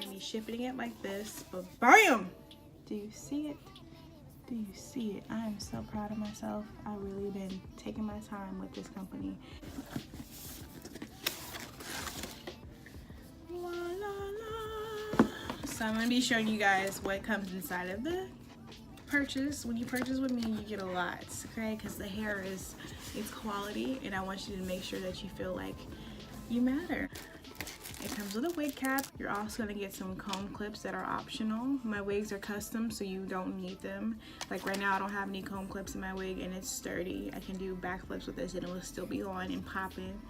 Me shipping it like this, but bam! Do you see it? Do you see it? I am so proud of myself. I've really been taking my time with this company. La, la, la. So I'm gonna be showing you guys what comes inside of the purchase. When you purchase with me, you get a lot, okay? Because the hair is, it's quality, and I want you to make sure that you feel like you matter. It comes with a wig cap. You're also gonna get some comb clips that are optional. My wigs are custom, so you don't need them. Like right now, I don't have any comb clips in my wig, and it's sturdy. I can do backflips with this, and it will still be on and popping.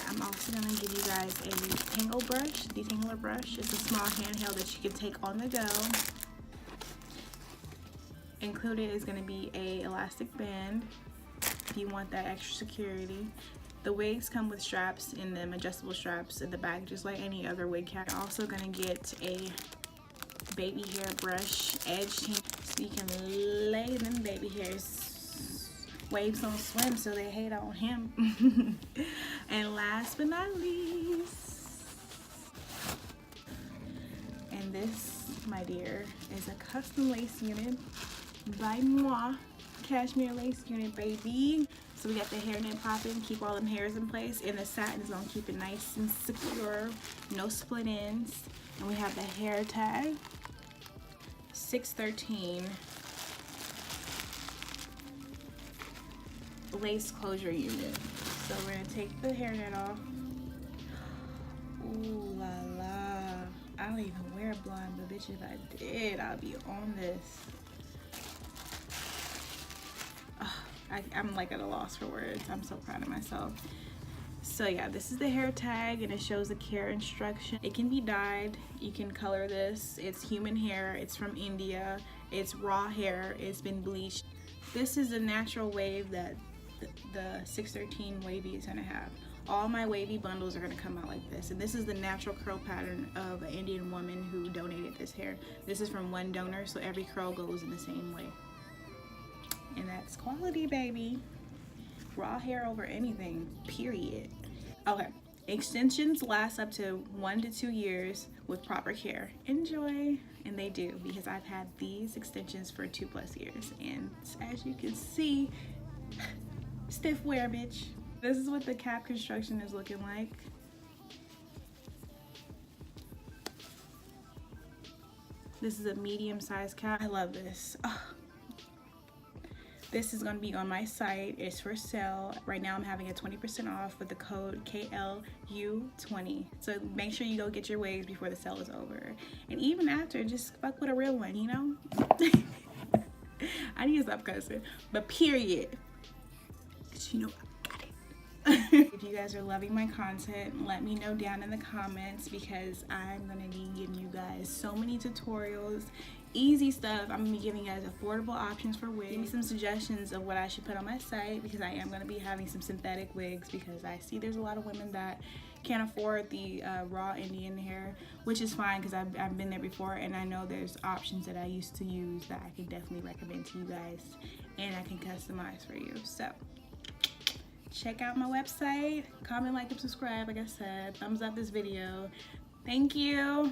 I'm also gonna give you guys a detangler brush. It's a small handheld that you can take on the go. Included is gonna be a elastic band if you want that extra security. The wigs come with straps in them, adjustable straps in the back, just like any other wig cap. You're also gonna get a baby hair brush, edge so you can lay them baby hairs. Waves don't swim, so they hate on him. And last but not least, and this, my dear, is a custom lace unit by moi. Cashmere lace unit, baby. So we got the hairnet popping, keep all them hairs in place, and the satin is gonna keep it nice and secure, no split ends. And we have the hair tag, 613 lace closure unit. So we're gonna take the hairnet off. Ooh la la. I don't even wear blonde, but bitch, if I did, I'll be on this. I'm like at a loss for words. I'm so proud of myself. So yeah, this is the hair tag, and it shows the care instruction. It can be dyed. You can color this. It's human hair. It's from India. It's raw hair. It's been bleached. This is the natural wave that the 613 wavy is gonna have. All my wavy bundles are gonna come out like this, and this is the natural curl pattern of an Indian woman who donated this hair. This is from one donor, so every curl goes in the same way. And that's quality, baby. Raw hair over anything, period. Okay, extensions last up to 1 to 2 years with proper care. Enjoy. And they do, because I've had these extensions for 2+ years, and as you can see, stiff wear, bitch. This is what the cap construction is looking like. This is a medium-sized cap. I love this. Oh. This is going to be on my site. It's for sale. Right now I'm having a 20% off with the code KLU20. So make sure you go get your wigs before the sale is over. And even after, just fuck with a real one, you know? I need to stop cussing. But period. Because you know I got it. If you guys are loving my content, let me know down in the comments, because I'm going to be giving you guys so many tutorials. Easy stuff. I'm gonna be giving you guys affordable options for wigs. Give me some suggestions of what I should put on my site, because I am gonna be having some synthetic wigs, because I see there's a lot of women that can't afford the raw Indian hair, which is fine, because I've been there before, and I know there's options that I used to use that I can definitely recommend to you guys, and I can customize for you. So check out my website, comment, like, and subscribe. Like I said, thumbs up this video. Thank you.